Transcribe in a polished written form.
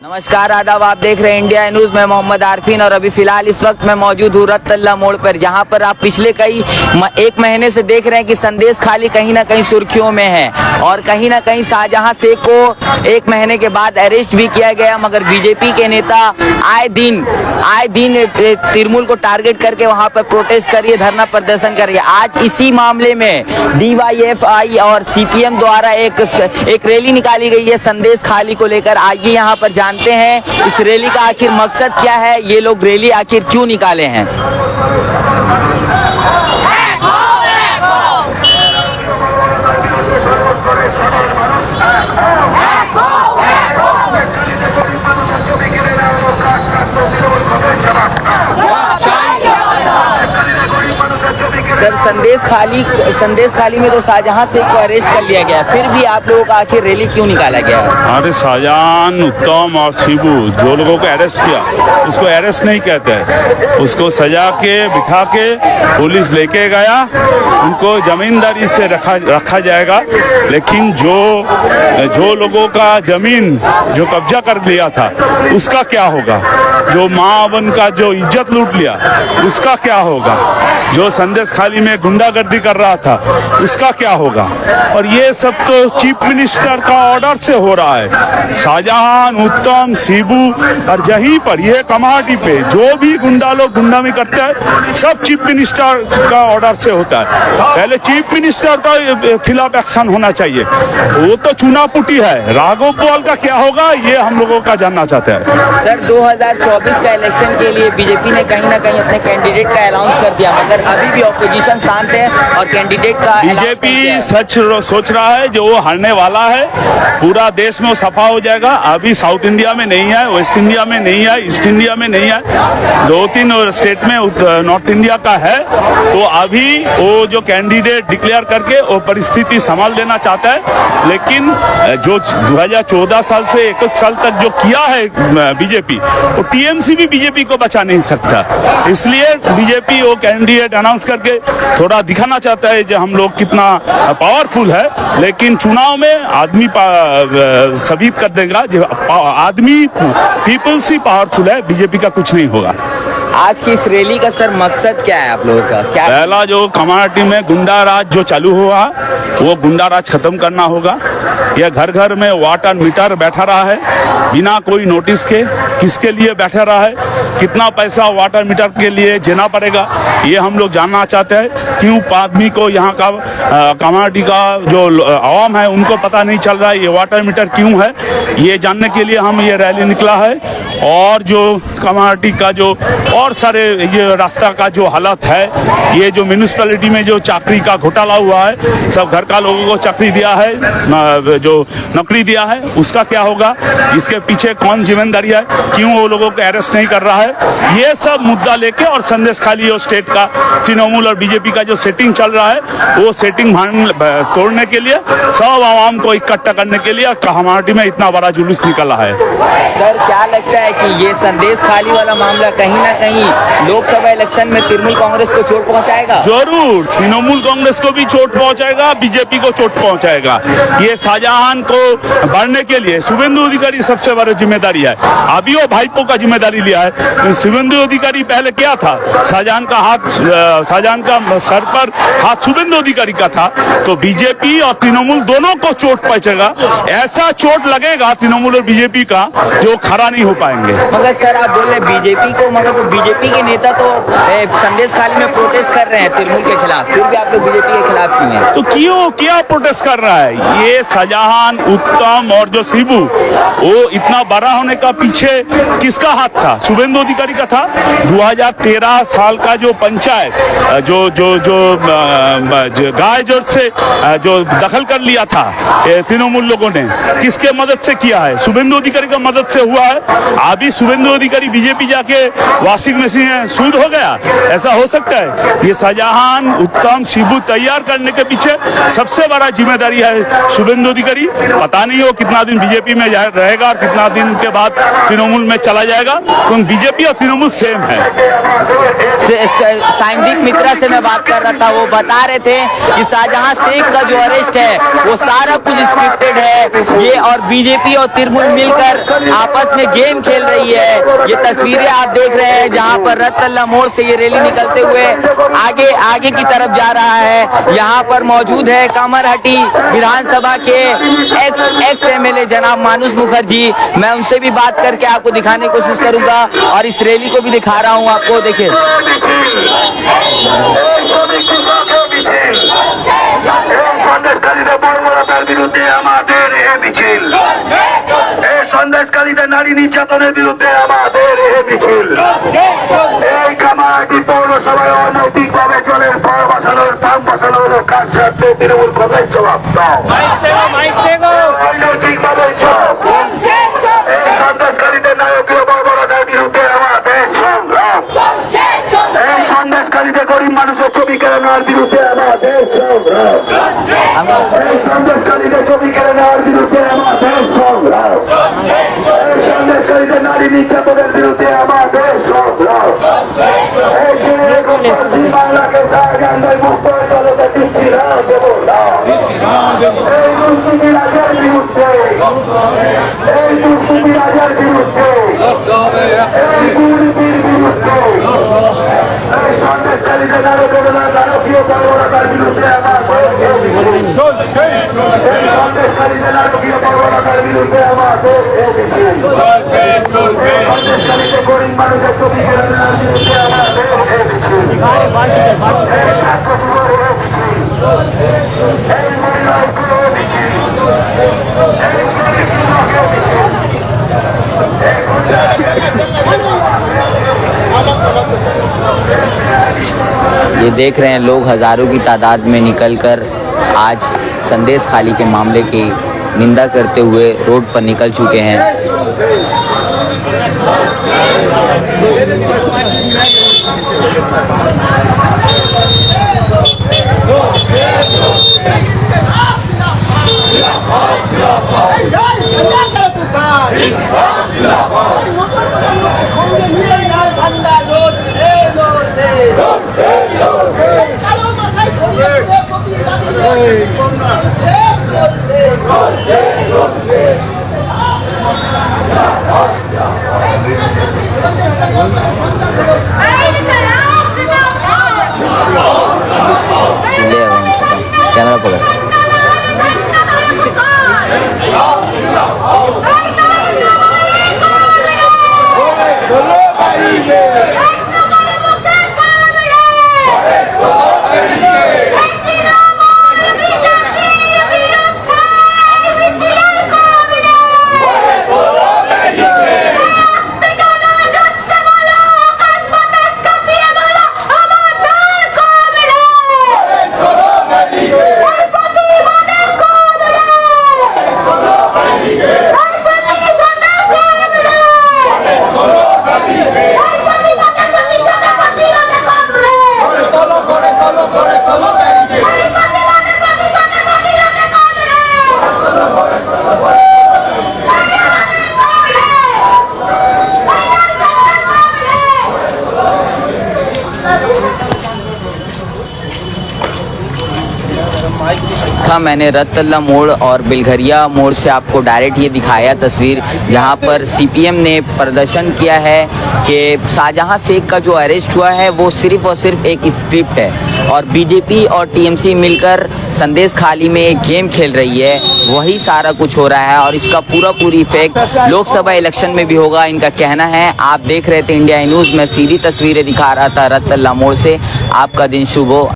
नमस्कार, आदाब। आप देख रहे हैं इंडिया न्यूज में मोहम्मद आरफीन और अभी फिलहाल इस वक्त मैं मौजूद हूँ रतल्ला मोड़ पर, जहाँ पर आप पिछले एक महीने से देख रहे हैं कि संदेश खाली कहीं ना कहीं सुर्खियों में है और कहीं ना कहीं शाहजहां शेख को एक महीने के बाद अरेस्ट भी किया गया। मगर बीजेपी के नेता आए दिन तृणमूल को टारगेट करके वहाँ पर प्रोटेस्ट करिए, धरना प्रदर्शन करिए। आज इसी मामले में DYFI और CPM द्वारा एक रैली निकाली गई है संदेश खाली को लेकर। आइए यहाँ पर जानते हैं इस रैली का आखिर मकसद क्या है, ये लोग रैली आखिर क्यों निकाले हैं। सर, संदेश खाली में तो शाहजहां शेख को अरेस्ट कर लिया गया, फिर भी आप लोगों का आखिर रैली क्यों निकाला गया? अरे शाहजहां, उत्तम और शिबू जो लोगों को अरेस्ट किया उसको अरेस्ट नहीं कहते हैं, उसको सजा के बिठा के पुलिस लेके गया, उनको जमींदारी से रखा जाएगा। लेकिन जो लोगों का जमीन जो कब्जा कर लिया था उसका क्या होगा? जो माँ बन का जो इज्जत लूट लिया उसका क्या होगा? जो संदेश खाली में गुंडागर्दी कर रहा था उसका क्या होगा? और ये सब तो चीफ मिनिस्टर का ऑर्डर से हो रहा है। शाहजहां, उत्तम, शिबू और यहीं पर ये कमाटी पे जो भी गुंडा लोग गुंडामी करते हैं सब चीफ मिनिस्टर का ऑर्डर से होता है। पहले चीफ मिनिस्टर का खिलाफ एक्शन होना चाहिए, वो तो चुनापुटी है। राघोपाल का क्या होगा ये हम लोगों का जानना चाहते हैं। सर, 2024 का इलेक्शन के लिए बीजेपी ने कहीं ना कहीं अपने कैंडिडेट का अनाउंस कर दिया, मगर अभी भी ऑपोजिशन शांत है और कैंडिडेट का बीजेपी सच सोच रहा है जो वो हारने वाला है, पूरा देश में वो सफा हो जाएगा। अभी साउथ इंडिया में नहीं है, वेस्ट इंडिया में नहीं है, ईस्ट इंडिया में नहीं है, 2-3 स्टेट में नॉर्थ इंडिया का है। तो अभी वो जो कैंडिडेट डिक्लेयर करके वो परिस्थिति संभाल लेना चाहता है। लेकिन जो 2014 साल से 21 साल तक जो किया है बीजेपी, वो TMC भी बीजेपी को बचा नहीं सकता। इसलिए बीजेपी वो कैंडिडेट अनाउंस करके थोड़ा दिखाना चाहता है जो हम लोग कितना पावरफुल है। लेकिन चुनाव में आदमी साबित कर देगा जो आदमी पीपल्स ही पावरफुल है, बीजेपी का कुछ नहीं होगा। आज की इस रैली का सर मकसद क्या है आप लोगों का? क्या पहला जो कम्युनिटी में गुंडा राज जो चालू हुआ वो गुंडा राज खत्म करना होगा। यह घर घर में वाटर मीटर बैठा रहा है बिना कोई नोटिस के, किसके लिए बैठा रहा है, कितना पैसा वाटर मीटर के लिए देना पड़ेगा, ये हम लोग जानना चाहते हैं। क्यों आदमी को यहाँ का कम्युनिटी का जो आवाम है उनको पता नहीं चल रहा है ये वाटर मीटर क्यों है, ये जानने के लिए हम ये रैली निकला है। और जो कम्युनिटी का जो और सारे ये रास्ता का जो हालत है, ये जो म्यूनिसिपैलिटी में जो चाकरी का घोटाला हुआ है, सब घर का लोगों को चाकरी दिया है, जो नौकरी दिया है, उसका क्या होगा, इसके पीछे कौन जिम्मेदारी है, क्यों वो लोगों को अरेस्ट नहीं कर रहा है, ये सब मुद्दा लेके और संदेश खाली और स्टेट का तृणमूल और बीजेपी का जो सेटिंग चल रहा है वो सेटिंग तोड़ने के लिए, सब आवाम को इकट्ठा करने के लिए कम्युनिटी में इतना बड़ा जुलूस निकला है। सर, क्या लगता है कि ये संदेश खाली वाला मामला कहीं ना कहीं लोकसभा इलेक्शन में तृणमूल कांग्रेस को चोट पहुंचाएगा? जरूर, तृणमूल कांग्रेस को भी चोट पहुंचाएगा, बीजेपी को चोट पहुंचाएगा। ये शाहजहां को बढ़ने के लिए शुभेंदु अधिकारी सबसे बड़ी जिम्मेदारी है। अभी वो भाईपो का जिम्मेदारी लिया है। शुभेंदु अधिकारी पहले क्या था, शाहजहां का सर पर हाथ शुभेंदु अधिकारी का था। तो बीजेपी और तृणमूल दोनों को चोट पहुंचेगा, ऐसा चोट लगेगा तृणमूल और बीजेपी का जो खड़ा नहीं हो पाएंगे। मगर सर, आप बोल रहे बीजेपी को, मगर तो बीजेपी के नेता तो संदेश खाली में प्रोटेस्ट कर रहे हैं तृणमूल के खिलाफ, फिर भी आप लोग बीजेपी के खिलाफ क्यों हैं? तो क्यों क्या प्रोटेस्ट कर रहा है? ये शाहजहां, उत्तम और जो शिबू, वो इतना बड़ा होने का पीछे किसका हाथ था? शुभेंदु अधिकारी का था। 2013 साल का जो पंचायत जो गाय जोर से जो दखल कर लिया था तृणमूल लोगों ने, किसके मदद से किया है? शुभेंदु अधिकारी का मदद से हुआ है। अभी शुभेंदु अधिकारी बीजेपी जाके वाशिंग प्लास्टिक में से सूद हो गया, ऐसा हो सकता है? ये शाहजहां उत्तम शिबू तैयार करने के पीछे सबसे बड़ा जिम्मेदारी है शुभेंदु अधिकारी। पता नहीं वो कितना दिन बीजेपी में रहेगा और कितना दिन के बाद तृणमूल में चला जाएगा, क्योंकि बीजेपी और तृणमूल सेम है। साइंदीप मित्रा से मैं बात कर रहा था, वो बता रहे थे कि शाहजहां शेख का जो अरेस्ट है वो सारा कुछ स्क्रिप्टेड है, ये और बीजेपी और तृणमूल मिलकर आपस में गेम खेल रही है। ये तस्वीरें आप देख रहे हैं जहां पर रतल्ला मोड़ से ये रैली निकलते हुए आगे की तरफ जा रहा है। यहाँ पर मौजूद है कामरहट्टी विधानसभा के एक्स एमएलए जनाब मानुष मुखर्जी। मैं उनसे भी बात करके आपको दिखाने की कोशिश करूंगा और इस रैली को भी दिखा रहा हूँ आपको। देखिए সন্দেশকারীদের নারী নির্যাতনের বিরুদ্ধে আমাদের এ মিছিল। এই কামারহাটি পৌরসভায় অনৈতিকভাবে জলের পার বসানোর পাম্প বসানো হলো কাজ সাথে তৃণমূল কংগ্রেস জবাব দাও। অনৈতিকভাবে এই সন্দেশকারীদের নারকীয় বর্বরতার বিরুদ্ধে আমাদের সংগ্রাম। এই সন্দেশকারীদের গরিব মানুষের ছবি কেড়ে নেওয়ার বিরুদ্ধে আমাদের সংগ্রাম। এই সন্দেশকারীদের ছবি কেড়ে নেওয়ার বিরুদ্ধে আমাদের সংগ্রাম। এই সন্দেশকারীদের নারী নির্যাতনের বিরুদ্ধে আমাদের সংগ্রাম। এই বাংলাকে শাহজাহান মুক্ত আদালতে দিচ্ছি না, দেব না। এই দুর্নীতি রাজের বিরুদ্ধে, এই দুর্নীতি রাজের বিরুদ্ধে, এই দুর্নীতির বিরুদ্ধে, এই সন্দেশকারীদের নারকীয় বর্বরতার বিরুদ্ধে আমাদের এই সন্দেশকারীদের নারকীয় বর্বরতার বিরুদ্ধে আমাদের সন্দেশকারীদের গরিব মানুষের ছবি কেড়ে নেওয়ার বিরুদ্ধে আমাদের ছাত্র যুবর এই মহিলাগুলো ये देख रहे हैं लोग हजारों की तादाद में निकलकर आज संदेश खाली के मामले की निंदा करते हुए रोड पर निकल चुके हैं। कैमरा पकड़। मैंने रतल्ला मोड़ और बिलघरिया मोड़ से आपको डायरेक्ट ये दिखाया तस्वीर जहां पर सीपीएम ने प्रदर्शन किया है कि शाहजहां शेख का जो अरेस्ट हुआ है वो सिर्फ और सिर्फ एक स्क्रिप्ट है और बीजेपी और टीएमसी मिलकर संदेश खाली में एक गेम खेल रही है, वही सारा कुछ हो रहा है और इसका पूरी इफेक्ट लोकसभा इलेक्शन में भी होगा, इनका कहना है। आप देख रहे थे इंडिया न्यूज़ में सीधी तस्वीरें दिखा रहा था रतल्ला मोड़ से। आपका दिन शुभ हो।